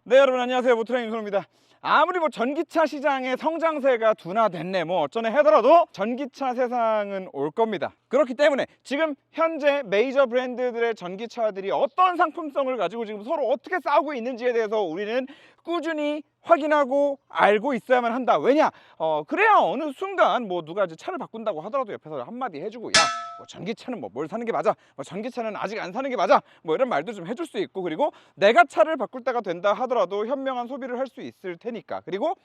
네, 여러분 안녕하세요. 모토랭 임선호입니다. 아무리 뭐 전기차 시장의 성장세가 둔화됐네 뭐 어쩌네 하더라도 전기차 세상은 올 겁니다. 그렇기 때문에 지금 현재 메이저 브랜드들의 전기차들이 어떤 상품성을 가지고 지금 서로 어떻게 싸우고 있는지에 대해서 우리는 꾸준히 확인하고 알고 있어야만 한다. 왜냐? 그래야 어느 순간 뭐 누가 이제 차를 바꾼다고 하더라도 옆에서 한마디 해주고, 야, 뭐 전기차는 뭐 뭘 사는 게 맞아, 뭐 전기차는 아직 안 사는 게 맞아, 뭐 이런 말도 좀 해줄 수 있고, 그리고 내가 차를 바꿀 때가 된다 하더라도 현명한 소비를 할 수 있을 테니까. 그리고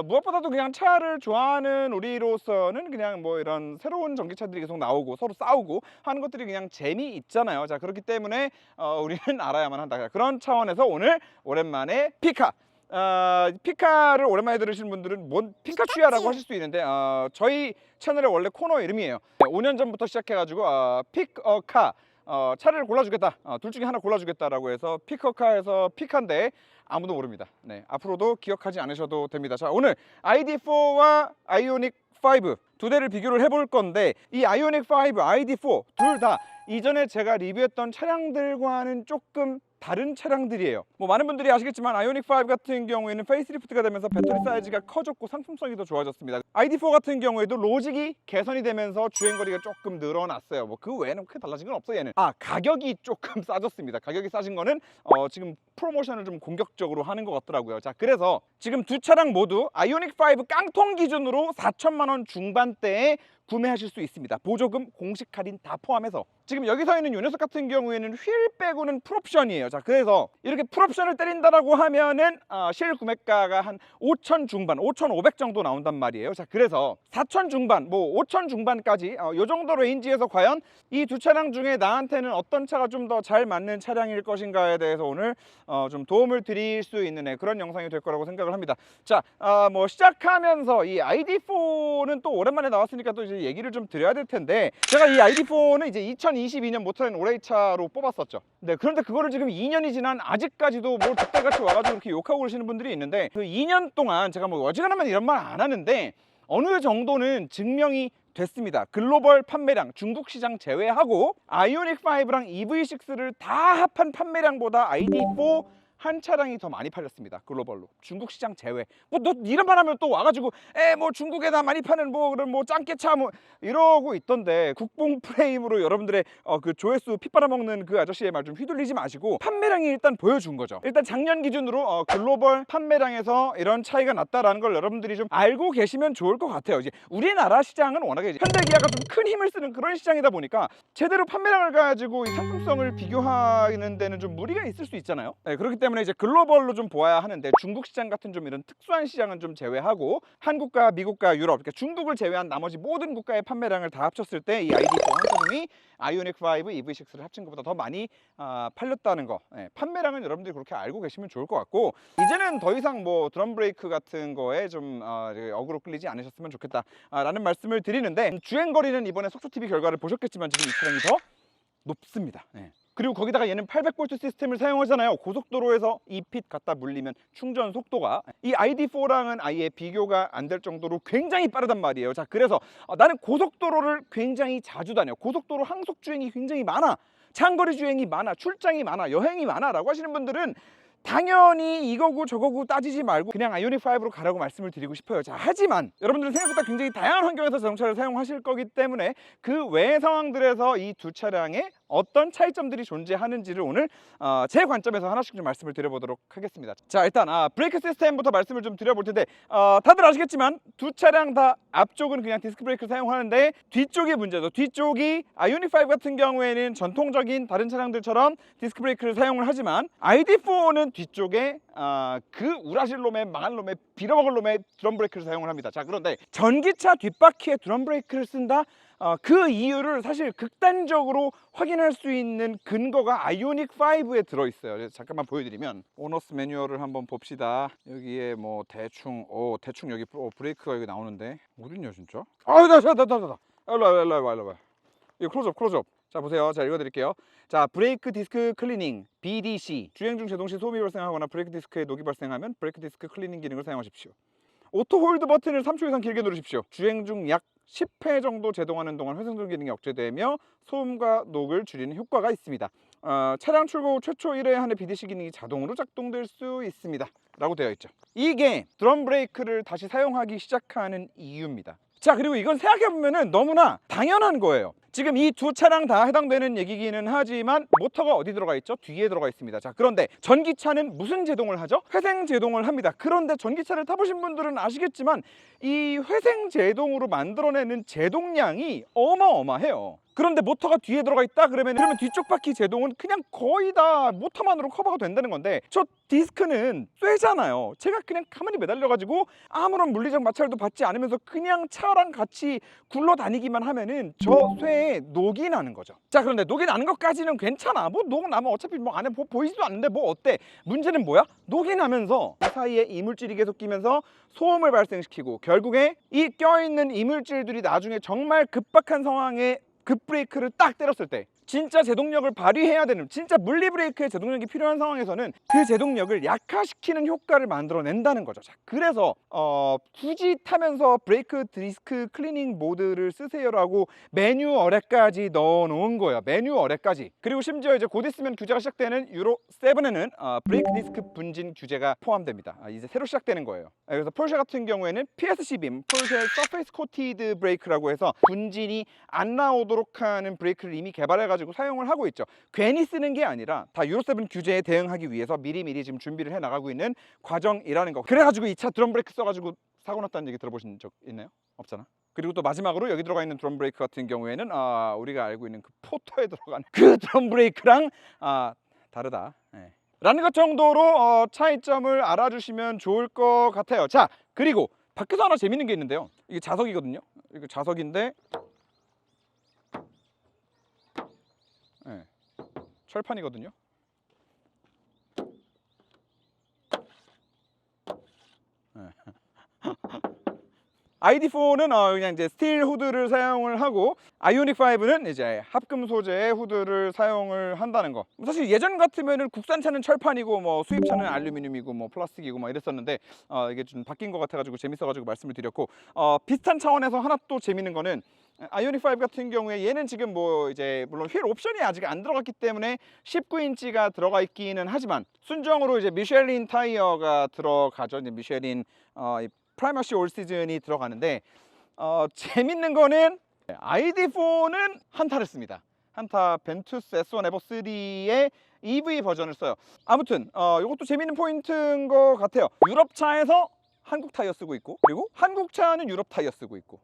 무엇보다도 그냥 차를 좋아하는 우리로서는 그냥 뭐 이런 새로운 전기차들이 계속 나오고 서로 싸우고 하는 것들이 그냥 재미있잖아요. 자, 그렇기 때문에 우리는 알아야만 한다. 그런 차원에서 오늘 오랜만에 피카, 피카를 오랜만에 들으시는 분들은 뭔 피카츄야라고 하실 수 있는데, 저희 채널의 원래 코너 이름이에요. 5년 전부터 시작해가지고 픽어카, 차를 골라주겠다, 둘 중에 하나 골라주겠다라고 해서 픽어카에서 피카인데 아무도 모릅니다. 네, 앞으로도 기억하지 않으셔도 됩니다. 자, 오늘 ID4와 아이오닉 5 두 대를 비교를 해볼 건데, 이 아이오닉 5, ID4 둘 다 이전에 제가 리뷰했던 차량들과는 조금 다른 차량들이에요. 뭐 많은 분들이 아시겠지만 아이오닉 5 같은 경우에는 페이스리프트가 되면서 배터리 사이즈가 커졌고 상품성이 더 좋아졌습니다. ID4 같은 경우에도 로직이 개선이 되면서 주행거리가 조금 늘어났어요. 뭐 그 외에는 크게 달라진 건 없어요. 얘는 가격이 조금 싸졌습니다. 가격이 싸진 거는 지금 프로모션을 좀 공격적으로 하는 것 같더라고요. 자, 그래서 지금 두 차량 모두 아이오닉 5 깡통 기준으로 4천만 원 중반대에 구매하실 수 있습니다. 보조금, 공식 할인 다 포함해서. 지금 여기 서 있는 요 녀석 같은 경우에는 휠 빼고는 풀옵션이에요. 자, 그래서 이렇게 풀옵션을 때린다라고 하면은 실 구매가가 한 5천 중반, 5,500 정도 나온단 말이에요. 자, 그래서 4천 중반, 뭐 5천 중반까지 요 정도 레인지에서 과연 이 두 차량 중에 나한테는 어떤 차가 좀 더 잘 맞는 차량일 것인가에 대해서 오늘 좀 도움을 드릴 수 있는 그런 영상이 될 거라고 생각을 합니다. 자, 뭐 시작하면서 이 ID4는 또 오랜만에 나왔으니까 또 이제 얘기를 좀 드려야 될 텐데, 제가 이 ID4는 이제 2022년 모터렌 올해의 차로 뽑았었죠. 네, 그런데 그거를 지금 2년이 지난 아직까지도 뭘 그때같이 와가지고 이렇게 욕하고 그러시는 분들이 있는데, 그 2년 동안 제가 뭐 어지간하면 이런 말 안 하는데 어느 정도는 증명이 됐습니다. 글로벌 판매량, 중국 시장 제외하고 아이오닉 5랑 EV6를 다 합한 판매량보다 ID4 한 차량이 더 많이 팔렸습니다. 글로벌로. 중국 시장 제외. 뭐 너 이런 말 하면 또 와가지고 뭐 중국에다 많이 파는 뭐 그런 뭐 짱깨차 뭐 이러고 있던데, 국뽕 프레임으로 여러분들의 그 조회수 피 빨아먹는 그 아저씨의 말 좀 휘둘리지 마시고 판매량이 일단 보여준 거죠. 일단 작년 기준으로 글로벌 판매량에서 이런 차이가 났다라는 걸 여러분들이 좀 알고 계시면 좋을 것 같아요. 이제 우리나라 시장은 워낙에 이제 현대 기아가 좀 큰 힘을 쓰는 그런 시장이다 보니까 제대로 판매량을 가지고 이 상품성을 비교하는 데는 좀 무리가 있을 수 있잖아요. 네, 그렇기 때문에 이제 글로벌로 좀 보아야 하는데, 중국 시장 같은 좀 이런 특수한 시장은 좀 제외하고 한국과 미국과 유럽, 그러니까 중국을 제외한 나머지 모든 국가의 판매량을 다 합쳤을 때 이 ID4 한 차종이 아이오닉 5, EV6를 합친 것보다 더 많이 팔렸다는 거, 판매량은 여러분들이 그렇게 알고 계시면 좋을 것 같고, 이제는 더 이상 뭐 드럼 브레이크 같은 거에 좀 어그로 끌리지 않으셨으면 좋겠다 라는 말씀을 드리는데, 주행거리는 이번에 속초TV 결과를 보셨겠지만 지금 이 차량이 더 높습니다. 그리고 거기다가 얘는 800V 시스템을 사용하잖아요. 고속도로에서 이핏 갖다 물리면 충전 속도가 이 ID4랑은 아예 비교가 안 될 정도로 굉장히 빠르단 말이에요. 자, 그래서 나는 고속도로를 굉장히 자주 다녀, 고속도로 항속 주행이 굉장히 많아, 장거리 주행이 많아, 출장이 많아, 여행이 많아 라고 하시는 분들은 당연히 이거고 저거고 따지지 말고 그냥 아이오닉 5로 가라고 말씀을 드리고 싶어요. 자, 하지만 여러분들은 생각보다 굉장히 다양한 환경에서 자동차를 사용하실 거기 때문에 그 외의 상황들에서 이 두 차량의 어떤 차이점들이 존재하는지를 오늘 제 관점에서 하나씩 좀 말씀을 드려보도록 하겠습니다. 자, 일단 브레이크 시스템부터 말씀을 좀 드려볼 텐데, 다들 아시겠지만 두 차량 다 앞쪽은 그냥 디스크 브레이크를 사용하는데 뒤쪽이 문제죠. 뒤쪽이 아이오닉 5 같은 경우에는 전통적인 다른 차량들처럼 디스크 브레이크를 사용을 하지만 ID4는 뒤쪽에 그 우라실 놈의 망할 놈의 빌어먹을 놈의 드럼 브레이크를 사용을 합니다. 자, 그런데 전기차 뒷바퀴에 드럼 브레이크를 쓴다? 그 이유를 사실 극단적으로 확인할 수 있는 근거가 아이오닉 5에 들어있어요. 그래서 잠깐만 보여드리면, 오너스 매뉴얼을 한번 봅시다. 여기에 뭐 대충 여기 브레이크가 여기 나오는데 어딨냐 진짜? 일로 와. 이거 클로즈업. 자, 보세요. 자, 읽어드릴게요. 자, 브레이크 디스크 클리닝 BDC, 주행 중 제동 시 소음이 발생하거나 브레이크 디스크에 녹이 발생하면 브레이크 디스크 클리닝 기능을 사용하십시오. 오토 홀드 버튼을 3초 이상 길게 누르십시오. 주행 중 약 10회 정도 제동하는 동안 회생전 기능이 억제되며 소음과 녹을 줄이는 효과가 있습니다. 차량 출고 후 최초 1회 한해 BDC 기능이 자동으로 작동될 수 있습니다 라고 되어 있죠. 이게 드럼 브레이크를 다시 사용하기 시작하는 이유입니다. 자, 그리고 이건 생각해보면 너무나 당연한 거예요. 지금 이 두 차량 다 해당되는 얘기기는 하지만 모터가 어디 들어가 있죠? 뒤에 들어가 있습니다. 자, 그런데 전기차는 무슨 제동을 하죠? 회생 제동을 합니다. 그런데 전기차를 타보신 분들은 아시겠지만 이 회생 제동으로 만들어내는 제동량이 어마어마해요. 그런데 모터가 뒤에 들어가 있다 그러면 뒤쪽 바퀴 제동은 그냥 거의 다 모터만으로 커버가 된다는 건데, 저 디스크는 쇠잖아요. 제가 그냥 가만히 매달려 가지고 아무런 물리적 마찰도 받지 않으면서 그냥 차랑 같이 굴러다니기만 하면은 저 쇠에 녹이 나는 거죠. 자, 그런데 녹이 나는 것까지는 괜찮아. 뭐 녹 나면 어차피 뭐 안에 보이지도 않는데 뭐 어때? 문제는 뭐야? 녹이 나면서 그 사이에 이물질이 계속 끼면서 소음을 발생시키고 결국에 이 껴있는 이물질들이 나중에 정말 급박한 상황에 급브레이크를 딱 때렸을 때 진짜 제동력을 발휘해야 되는, 진짜 물리 브레이크의 제동력이 필요한 상황에서는 그 제동력을 약화시키는 효과를 만들어낸다는 거죠. 자, 그래서 굳이 타면서 브레이크 디스크 클리닝 모드를 쓰세요라고 매뉴얼에까지 넣어놓은 거예요. 매뉴얼에까지. 그리고 심지어 이제 곧 있으면 규제가 시작되는 유로 7에는 브레이크 디스크 분진 규제가 포함됩니다. 이제 새로 시작되는 거예요. 그래서 폴쉐 같은 경우에는 PSC 빔, 폴쉐 서페이스 코티드 브레이크라고 해서 분진이 안 나오도록 하는 브레이크를 이미 개발해가지고 사용을 하고 있죠. 괜히 쓰는 게 아니라 다 유로 7 규제에 대응하기 위해서 미리미리 지금 준비를 해 나가고 있는 과정이라는 거. 그래가지고 이 차 드럼 브레이크 써가지고 사고 났다는 얘기 들어보신 적 있나요? 없잖아. 그리고 또 마지막으로 여기 들어가 있는 드럼 브레이크 같은 경우에는 우리가 알고 있는 그 포터에 들어가는 그 드럼 브레이크랑 다르다. 네. 라는 것 정도로 차이점을 알아주시면 좋을 것 같아요. 자, 그리고 밖에서 하나 재밌는 게 있는데요. 이게 자석이거든요. 이거 자석인데 네, 철판이거든요. 네. ID4는 그냥 이제 스틸 후드를 사용을 하고, 아이오닉 5는 이제 합금 소재의 후드를 사용을 한다는 거. 사실 예전 같으면은 국산차는 철판이고 뭐 수입차는 알루미늄이고 뭐 플라스틱이고 뭐 이랬었는데 이게 좀 바뀐 것 같아가지고 재밌어가지고 말씀을 드렸고, 비슷한 차원에서 하나 또 재밌는 거는 아이오닉 5 같은 경우에 얘는 지금 뭐 이제 물론 휠 옵션이 아직 안 들어갔기 때문에 19인치가 들어가 있기는 하지만 순정으로 이제 미쉐린 타이어가 들어가죠. 이제 미쉐린 프라이머시 올 시즌이 들어가는데 재밌는 거는 ID4는 한타를 씁니다. 한타 벤투스 S1 에버 3의 EV 버전을 써요. 아무튼 이것도 재밌는 포인트인 것 같아요. 유럽차에서 한국 타이어 쓰고 있고, 그리고 한국 차는 유럽 타이어 쓰고 있고,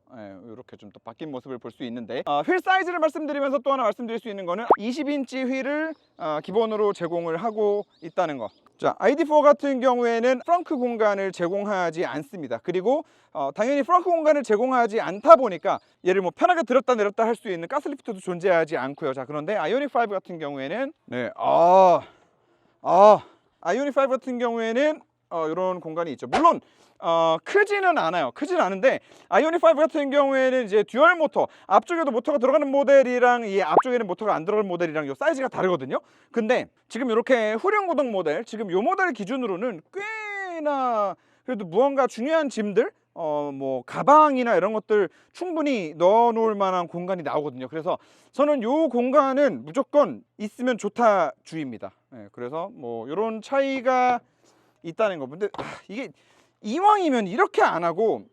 이렇게 좀 또 바뀐 모습을 볼 수 있는데, 휠 사이즈를 말씀드리면서 또 하나 말씀드릴 수 있는 거는 20인치 휠을 기본으로 제공을 하고 있다는 거. 자, ID4 같은 경우에는 프렁크 공간을 제공하지 않습니다. 그리고 당연히 프렁크 공간을 제공하지 않다 보니까 얘를 뭐 편하게 들었다 내렸다 할 수 있는 가스리프트도 존재하지 않고요. 자, 그런데 아이오닉 5 같은 경우에는 아이오닉 5 같은 경우에는 이런 공간이 있죠. 물론 크지는 않아요. 크지는 않은데 아이오닉 5 같은 경우에는 이제 듀얼 모터, 앞쪽에도 모터가 들어가는 모델이랑 이 앞쪽에는 모터가 안 들어가는 모델이랑 요 사이즈가 다르거든요. 근데 지금 이렇게 후륜 구동 모델, 지금 요 모델 기준으로는 꽤나 그래도 무언가 중요한 짐들, 뭐 가방이나 이런 것들 충분히 넣어 놓을 만한 공간이 나오거든요. 그래서 저는 요 공간은 무조건 있으면 좋다 주의입니다. 그래서 뭐 요런 차이가 있다는 거. 근데 이게 이왕이면 이렇게 안 하고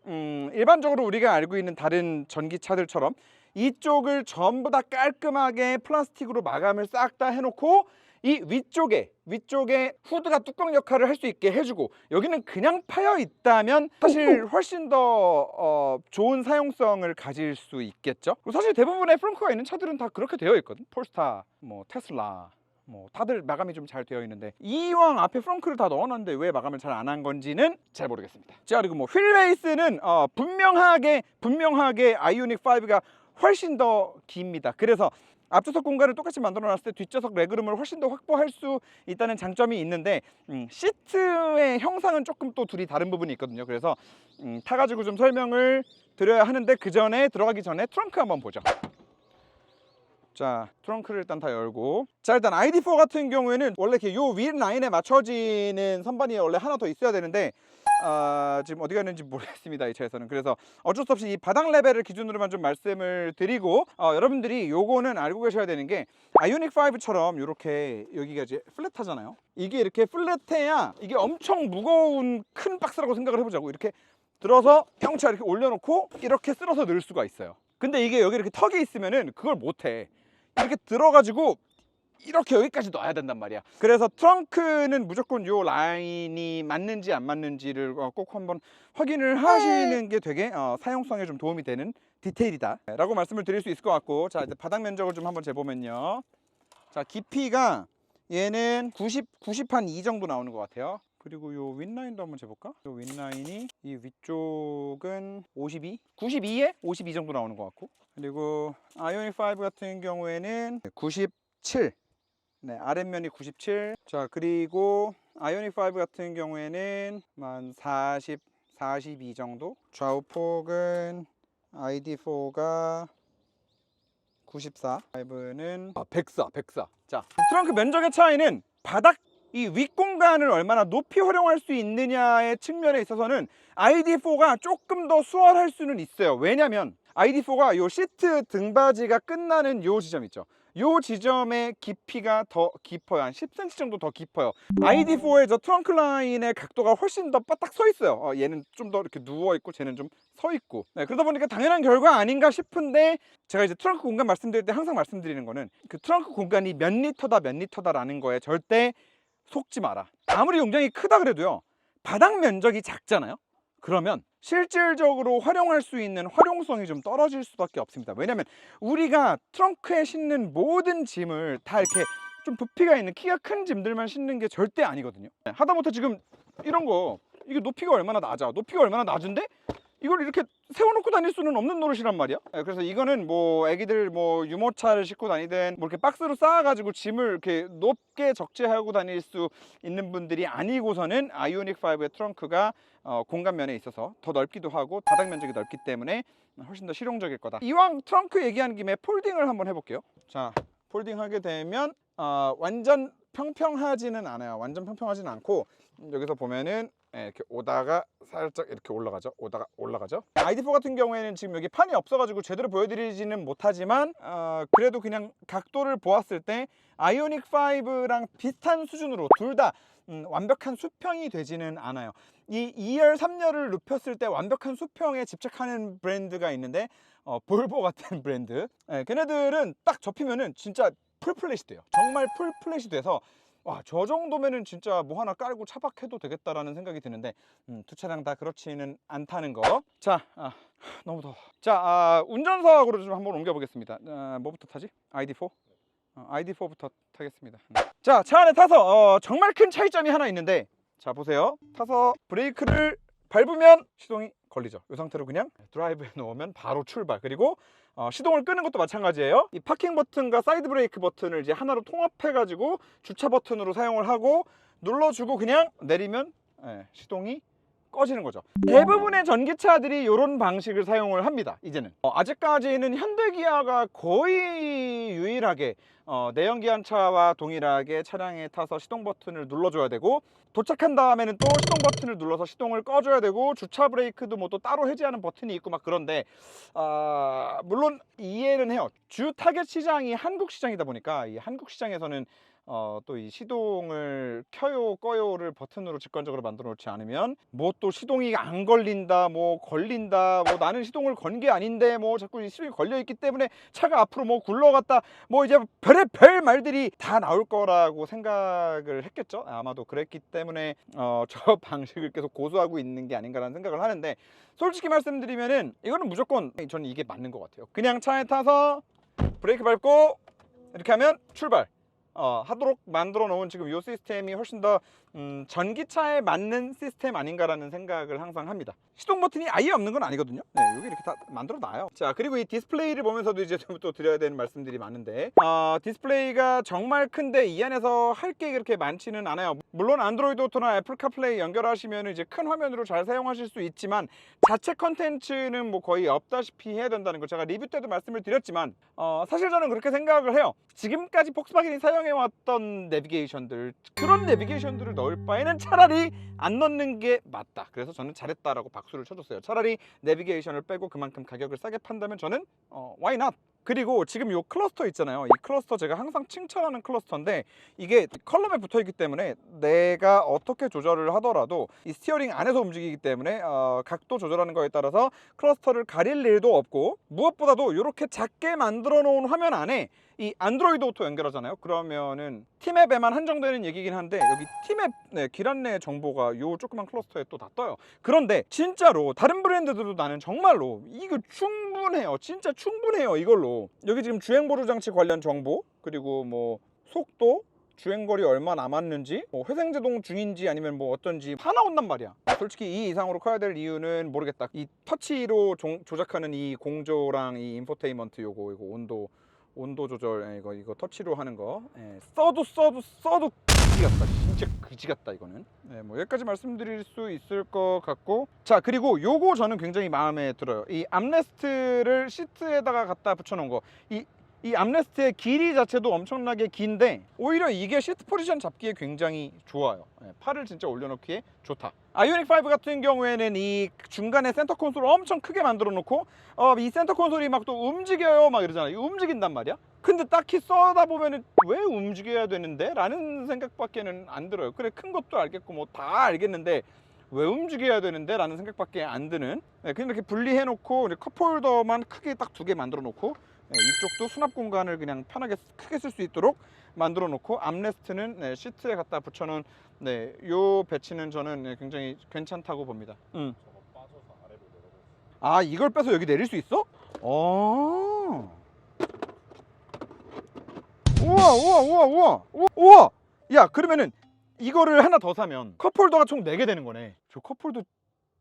일반적으로 우리가 알고 있는 다른 전기차들처럼 이쪽을 전부 다 깔끔하게 플라스틱으로 마감을 싹 다 해놓고 이 위쪽에 후드가 뚜껑 역할을 할 수 있게 해주고 여기는 그냥 파여 있다면 사실 훨씬 더 좋은 사용성을 가질 수 있겠죠. 사실 대부분의 프렁크가 있는 차들은 다 그렇게 되어 있거든. 폴스타, 뭐 테슬라, 뭐 다들 마감이 좀 잘 되어 있는데 이왕 앞에 프렁크를 다 넣어놨는데 왜 마감을 잘 안 한 건지는 잘 모르겠습니다. 자, 그리고 뭐 휠베이스는 분명하게 아이오닉 5가 훨씬 더 깁니다. 그래서 앞좌석 공간을 똑같이 만들어놨을 때 뒷좌석 레그룸을 훨씬 더 확보할 수 있다는 장점이 있는데 시트의 형상은 조금 또 둘이 다른 부분이 있거든요. 그래서 타가지고 좀 설명을 드려야 하는데 그 전에 들어가기 전에 트렁크 한번 보죠. 자, 트렁크를 일단 다 열고, 자, 일단 ID4 같은 경우에는 원래 요 윗 라인에 맞춰지는 선반이 원래 하나 더 있어야 되는데 지금 어디 갔는지 모르겠습니다, 이 차에서는. 그래서 어쩔 수 없이 이 바닥 레벨을 기준으로만 좀 말씀을 드리고, 여러분들이 요거는 알고 계셔야 되는 게, 아이오닉 5처럼 이렇게 여기가 이제 플랫하잖아요. 이게 이렇게 플랫해야 이게 엄청 무거운 큰 박스라고 생각을 해보자고. 이렇게 들어서 형차 이렇게 올려놓고 이렇게 쓸어서 넣을 수가 있어요. 근데 이게 여기 이렇게 턱이 있으면은 그걸 못해. 이렇게 들어가지고 이렇게 여기까지 넣어야 된단 말이야. 그래서 트렁크는 무조건 요 라인이 맞는지 안 맞는지를 꼭 한번 확인을 하시는 게 되게 사용성에 좀 도움이 되는 디테일이다 라고 말씀을 드릴 수 있을 것 같고, 자, 이제 바닥 면적을 좀 한번 재보면요. 자, 깊이가 얘는 90 한 2 정도 나오는 것 같아요. 그리고 요 윗라인도 한번 재볼까? 요 윗라인이 이 위쪽은 52? 92에 52 정도 나오는 것 같고, 그리고 아이오닉 5 같은 경우에는 97. 네, 아랫면이 97. 자, 그리고 아이오닉 5 같은 경우에는 한 40, 42 정도. 좌우폭은 ID4가 94, 5는 104. 자, 트렁크 면적의 차이는 바닥 이 윗공간을 얼마나 높이 활용할 수 있느냐의 측면에 있어서는 ID4가 조금 더 수월할 수는 있어요. 왜냐면 ID4가 요 시트 등받이가 끝나는 요 지점 있죠. 요 지점의 깊이가 더 깊어요. 한 10cm 정도 더 깊어요. ID4의 저 트렁크 라인의 각도가 훨씬 더 바닥 서 있어요. 얘는 좀 더 이렇게 누워 있고 쟤는 좀 서 있고. 네, 그러다 보니까 당연한 결과 아닌가 싶은데, 제가 이제 트렁크 공간 말씀드릴 때 항상 말씀드리는 거는 그 트렁크 공간이 몇 리터다라는 거에 절대 속지 마라. 아무리 용량이 크다 그래도요, 바닥 면적이 작잖아요. 그러면 실질적으로 활용할 수 있는 활용성이 좀 떨어질 수밖에 없습니다. 왜냐면 우리가 트렁크에 싣는 모든 짐을 다 이렇게 좀 부피가 있는 키가 큰 짐들만 싣는 게 절대 아니거든요. 하다못해 지금 이런 거, 이게 높이가 얼마나 낮아. 높이가 얼마나 낮은데 이걸 이렇게 세워놓고 다닐 수는 없는 노릇이란 말이야. 그래서 이거는 뭐 애기들 뭐 유모차를 싣고 다니든 뭐 이렇게 박스로 쌓아가지고 짐을 이렇게 높게 적재하고 다닐 수 있는 분들이 아니고서는 아이오닉 5의 트렁크가 공간면에 있어서 더 넓기도 하고 바닥 면적이 넓기 때문에 훨씬 더 실용적일 거다. 이왕 트렁크 얘기하는 김에 폴딩을 한번 해볼게요. 자, 폴딩 하게 되면 완전 평평하지는 않아요. 완전 평평하지는 않고, 여기서 보면은 이렇게 오다가 살짝 이렇게 올라가죠. 오다가 올라가죠. ID4 같은 경우에는 지금 여기 판이 없어가지고 제대로 보여드리지는 못하지만, 그래도 그냥 각도를 보았을 때 아이오닉 5랑 비슷한 수준으로 둘 다 완벽한 수평이 되지는 않아요. 이 2열, 3열을 눕혔을 때 완벽한 수평에 집착하는 브랜드가 있는데, 볼보 같은 브랜드. 걔네들은 딱 접히면은 진짜 풀플랫이 돼요. 정말 풀플랫이 돼서 와, 저 정도면은 진짜 뭐 하나 깔고 차박해도 되겠다라는 생각이 드는데, 두 차량 다 그렇지는 않다는 거. 자, 너무 더워. 자, 운전석으로 좀 한번 옮겨보겠습니다. 뭐부터 타지? ID4? ID4부터 타겠습니다. 자, 차 안에 타서 정말 큰 차이점이 하나 있는데, 자, 보세요. 타서 브레이크를 밟으면 시동이 걸리죠. 이 상태로 그냥 드라이브에 놓으면 바로 출발. 그리고 시동을 끄는 것도 마찬가지예요. 이 파킹 버튼과 사이드 브레이크 버튼을 이제 하나로 통합해 가지고 주차 버튼으로 사용을 하고 눌러주고 그냥 내리면 시동이 꺼지는 거죠. 대부분의 전기차들이 이런 방식을 사용을 합니다. 이제는 아직까지는 현대기아가 거의 유일하게 내연기관차와 동일하게 차량에 타서 시동 버튼을 눌러줘야 되고, 도착한 다음에는 또 시동 버튼을 눌러서 시동을 꺼줘야 되고, 주차 브레이크도 뭐 또 따로 해제하는 버튼이 있고 막 그런데, 물론 이해는 해요. 주 타겟 시장이 한국 시장이다 보니까 이 한국 시장에서는 또 이 시동을 켜요 꺼요를 버튼으로 직관적으로 만들어 놓지 않으면 뭐 또 시동이 안 걸린다, 뭐 걸린다, 뭐 나는 시동을 건 게 아닌데 뭐 자꾸 이 시동이 걸려 있기 때문에 차가 앞으로 뭐 굴러갔다, 뭐 이제 별의별 말들이 다 나올 거라고 생각을 했겠죠. 아마도 그랬기 때문에 저 방식을 계속 고수하고 있는 게 아닌가라는 생각을 하는데, 솔직히 말씀드리면은 이거는 무조건 저는 이게 맞는 것 같아요. 그냥 차에 타서 브레이크 밟고 이렇게 하면 출발 하도록 만들어 놓은 지금 이 시스템이 훨씬 더 전기차에 맞는 시스템 아닌가라는 생각을 항상 합니다. 시동 버튼이 아예 없는 건 아니거든요. 네, 여기 이렇게 다 만들어 놔요. 자, 그리고 이 디스플레이를 보면서도 이제 또 드려야 되는 말씀들이 많은데, 디스플레이가 정말 큰데 이 안에서 할 게 그렇게 많지는 않아요. 물론 안드로이드 오토나 애플 카플레이 연결하시면 이제 큰 화면으로 잘 사용하실 수 있지만, 자체 컨텐츠는 뭐 거의 없다시피 해야 된다는 거 제가 리뷰 때도 말씀을 드렸지만, 사실 저는 그렇게 생각을 해요. 지금까지 폭스바겐이 사용해왔던 내비게이션들, 그런 내비게이션들을 넣을 바에는 차라리 안 넣는 게 맞다. 그래서 저는 잘했다라고 박수를 쳐줬어요. 차라리 내비게이션을 빼고 그만큼 가격을 싸게 판다면 저는 why not? 그리고 지금 이 클러스터 있잖아요. 이 클러스터 제가 항상 칭찬하는 클러스터인데 이게 컬럼에 붙어 있기 때문에 내가 어떻게 조절을 하더라도 이 스티어링 안에서 움직이기 때문에 각도 조절하는 거에 따라서 클러스터를 가릴 일도 없고, 무엇보다도 이렇게 작게 만들어 놓은 화면 안에 이 안드로이드 오토 연결하잖아요. 그러면은 티맵에만 한정되는 얘기긴 한데 여기 티맵 길 안내 정보가 요 조그만 클러스터에 또 다 떠요. 그런데 진짜로 다른 브랜드들도 나는 정말로 이거 충분해요. 진짜 충분해요. 이걸로 여기 지금 주행보조 장치 관련 정보, 그리고 뭐 속도, 주행거리 얼마 남았는지, 뭐 회생제동 중인지 아니면 뭐 어떤지 다 나온단 말이야. 솔직히 이 이상으로 커야 될 이유는 모르겠다. 이 터치로 조작하는 이 공조랑 이 인포테인먼트 이거 온도 조절, 이거 터치로 하는 거, 써도 그지 같다. 진짜 그지 같다 이거는. 뭐 여기까지 말씀드릴 수 있을 것 같고, 자 그리고 요거 저는 굉장히 마음에 들어요. 이 암레스트를 시트에다가 갖다 붙여놓은 거, 이 암레스트의 길이 자체도 엄청나게 긴데 오히려 이게 시트 포지션 잡기에 굉장히 좋아요. 팔을 진짜 올려놓기에 좋다. 아이오닉 5 같은 경우에는 이 중간에 센터 콘솔을 엄청 크게 만들어 놓고 이 센터 콘솔이 막 또 움직여요 막 이러잖아요. 움직인단 말이야. 근데 딱히 써다 보면은 왜 움직여야 되는데? 라는 생각밖에는 안 들어요. 그래, 큰 것도 알겠고 뭐 다 알겠는데 왜 움직여야 되는데? 라는 생각밖에 안 드는, 그냥 이렇게 분리해 놓고 컵홀더만 크게 딱 2개 만들어 놓고 이쪽도 수납 공간을 그냥 편하게 크게 쓸 수 있도록 만들어 놓고, 암레스트는 시트에 갖다 붙여놓은 요 배치는 저는 굉장히 괜찮다고 봅니다. 저거 빠져서 아래로 내려갈 수 아, 이걸 빼서 여기 내릴 수 있어? 우와. 야, 그러면은 이거를 하나 더 사면 컵홀더가 총 4개 되는 거네. 저 컵홀더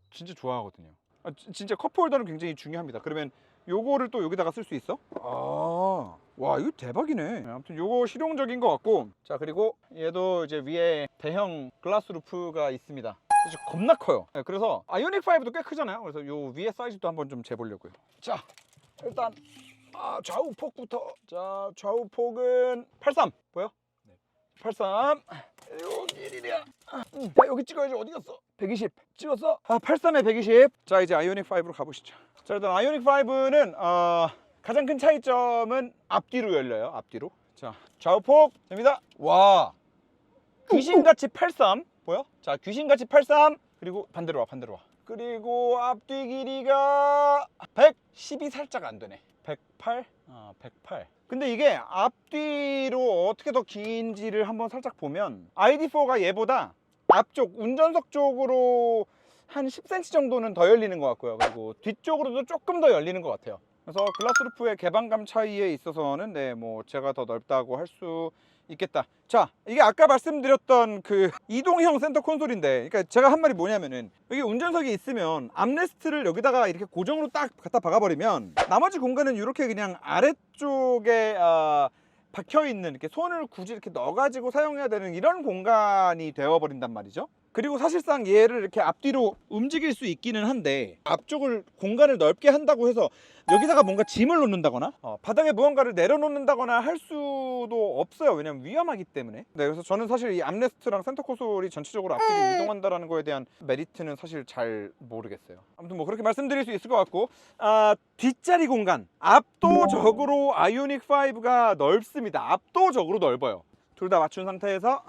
진짜 좋아하거든요. 진짜 컵홀더는 굉장히 중요합니다. 그러면 요거를 또 여기다가 쓸 수 있어? 와, 이거 대박이네. 아무튼 요거 실용적인 것 같고, 자 그리고 얘도 이제 위에 대형 글라스 루프가 있습니다. 진짜 겁나 커요. 그래서 아이오닉 5도 꽤 크잖아요. 그래서 요 위에 사이즈도 한번 좀 재보려고요. 자, 일단 좌우 폭부터. 자, 좌우 폭은 83 보여? 네. 83. 여기 길이야. 여기 찍어야지. 어디 갔어? 120 찍었어? 83에 120. 자, 이제 아이오닉 5로 가보시죠. 자, 일단 아이오닉 5는 가장 큰 차이점은 앞뒤로 열려요. 앞뒤로. 자, 좌우폭 됩니다. 와, 귀신같이 83 보여? 자, 귀신같이 83. 그리고 반대로 와. 그리고 앞뒤 길이가 110이 살짝 안 되네. 108? 108. 근데 이게 앞뒤로 어떻게 더 긴지를 한번 살짝 보면 ID4가 얘보다 앞쪽 운전석 쪽으로 한 10cm 정도는 더 열리는 것 같고요. 그리고 뒤쪽으로도 조금 더 열리는 것 같아요. 그래서 글라스 루프의 개방감 차이에 있어서는 뭐 제가 더 넓다고 할 수 있겠다. 자, 이게 아까 말씀드렸던 그 이동형 센터 콘솔인데, 그러니까 제가 한 말이 뭐냐면은 여기 운전석이 있으면 암레스트를 여기다가 이렇게 고정으로 딱 갖다 박아버리면 나머지 공간은 이렇게 그냥 아래쪽에 박혀있는, 이렇게 손을 굳이 이렇게 넣어가지고 사용해야 되는 이런 공간이 되어버린단 말이죠. 그리고 사실상 얘를 이렇게 앞뒤로 움직일 수 있기는 한데, 앞쪽을 공간을 넓게 한다고 해서 여기다가 뭔가 짐을 놓는다거나 바닥에 무언가를 내려놓는다거나 할 수도 없어요. 왜냐면 위험하기 때문에. 그래서 저는 사실 이 암레스트랑 센터 콘솔이 전체적으로 앞뒤로 이동한다는 거에 대한 메리트는 사실 잘 모르겠어요. 아무튼 뭐 그렇게 말씀드릴 수 있을 것 같고, 뒷자리 공간 압도적으로 아이오닉 5가 넓습니다. 압도적으로 넓어요. 둘 다 맞춘 상태에서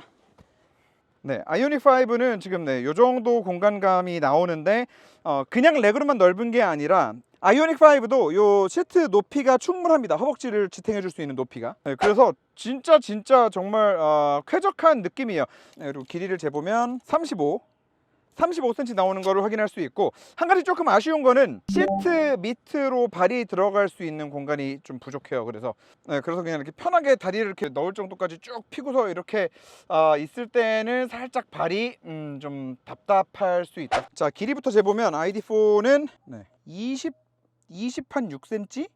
아이오닉 5는 지금 요 정도 공간감이 나오는데 그냥 레그룸만 넓은 게 아니라 아이오닉 5도 요 시트 높이가 충분합니다. 허벅지를 지탱해 줄 수 있는 높이가. 그래서 진짜 정말 쾌적한 느낌이에요. 그리고 길이를 재보면 35cm 나오는 거를 확인할 수 있고, 한 가지 조금 아쉬운 거는 시트 밑으로 발이 들어갈 수 있는 공간이 좀 부족해요. 그래서 그냥 이렇게 편하게 다리를 이렇게 넣을 정도까지 쭉 피고서 이렇게 있을 때는 살짝 발이 좀 답답할 수 있다. 자, 길이부터 재보면 ID4는 20한 6cm,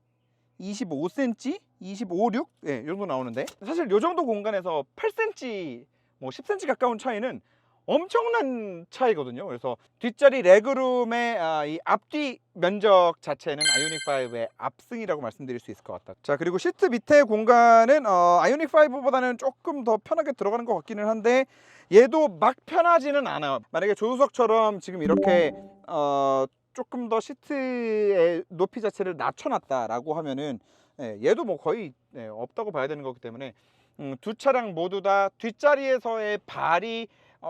25cm, 25, 6? 이 정도 나오는데, 사실 이 정도 공간에서 8cm, 뭐 10cm 가까운 차이는 엄청난 차이거든요. 그래서 뒷자리 레그룸의 이 앞뒤 면적 자체는 아이오닉 5의 압승이라고 말씀드릴 수 있을 것 같다. 자, 그리고 시트 밑에 공간은 아이오닉 5보다는 조금 더 편하게 들어가는 것 같기는 한데 얘도 막 편하지는 않아요. 만약에 조수석처럼 지금 이렇게 조금 더 시트의 높이 자체를 낮춰놨다라고 하면은 얘도 뭐 거의 없다고 봐야 되는 거기 때문에 두 차량 모두 다 뒷자리에서의 발이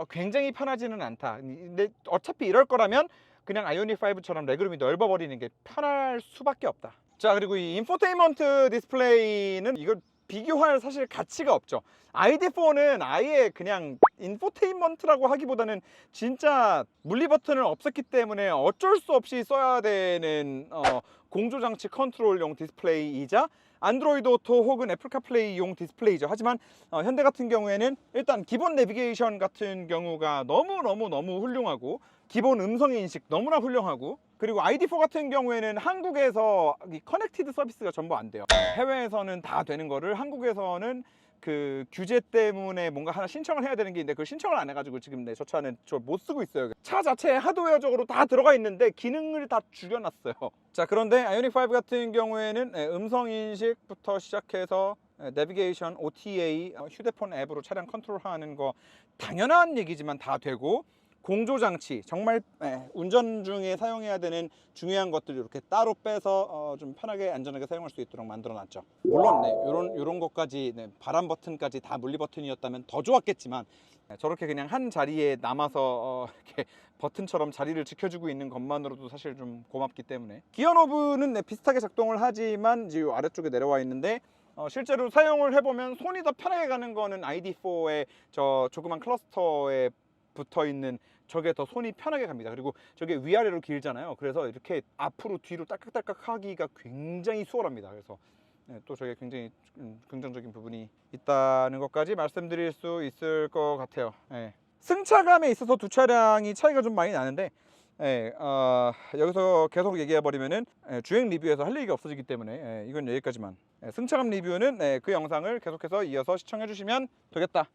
굉장히 편하지는 않다. 근데 어차피 이럴 거라면 그냥 아이오닉 5처럼 레그룸이 넓어버리는 게 편할 수밖에 없다. 자, 그리고 이 인포테인먼트 디스플레이는 이걸 비교할 사실 가치가 없죠. ID4는 아예 그냥 인포테인먼트라고 하기보다는 진짜 물리 버튼은 없었기 때문에 어쩔 수 없이 써야 되는 공조장치 컨트롤용 디스플레이이자 안드로이드 오토 혹은 애플 카플레이용 디스플레이죠. 하지만 현대 같은 경우에는 일단 기본 내비게이션 같은 경우가 너무 훌륭하고 기본 음성 인식 너무나 훌륭하고 그리고 ID4 같은 경우에는 한국에서 이 커넥티드 서비스가 전부 안 돼요. 해외에서는 다 되는 거를 한국에서는 그 규제 때문에 뭔가 하나 신청을 해야 되는 게 있는데 그걸 신청을 안 해가지고 지금 저 차는 저 못 쓰고 있어요. 차 자체에 하드웨어적으로 다 들어가 있는데 기능을 다 죽여놨어요. 자, 그런데 아이오닉 5 같은 경우에는 음성 인식부터 시작해서 내비게이션, OTA, 휴대폰 앱으로 차량 컨트롤하는 거 당연한 얘기지만 다 되고 공조장치 정말 운전 중에 사용해야 되는 중요한 것들 이렇게 따로 빼서 좀 편하게 안전하게 사용할 수 있도록 만들어놨죠. 물론 요런 것까지 바람 버튼까지 다 물리 버튼이었다면 더 좋았겠지만 저렇게 그냥 한 자리에 남아서 이렇게 버튼처럼 자리를 지켜주고 있는 것만으로도 사실 좀 고맙기 때문에 기어 노브는 비슷하게 작동을 하지만 이제 아래쪽에 내려와 있는데 실제로 사용을 해보면 손이 더 편하게 가는 거는 ID4의 저 조그만 클러스터에 붙어 있는 저게 더 손이 편하게 갑니다. 그리고 저게 위아래로 길잖아요. 그래서 이렇게 앞으로 뒤로 딸깍딸깍 하기가 굉장히 수월합니다. 그래서 또 저게 굉장히 긍정적인 부분이 있다는 것까지 말씀드릴 수 있을 것 같아요. 승차감에 있어서 두 차량이 차이가 좀 많이 나는데 여기서 계속 얘기해 버리면은 주행 리뷰에서 할 얘기가 없어지기 때문에 이건 여기까지만. 승차감 리뷰는 그 영상을 계속해서 이어서 시청해 주시면 되겠다.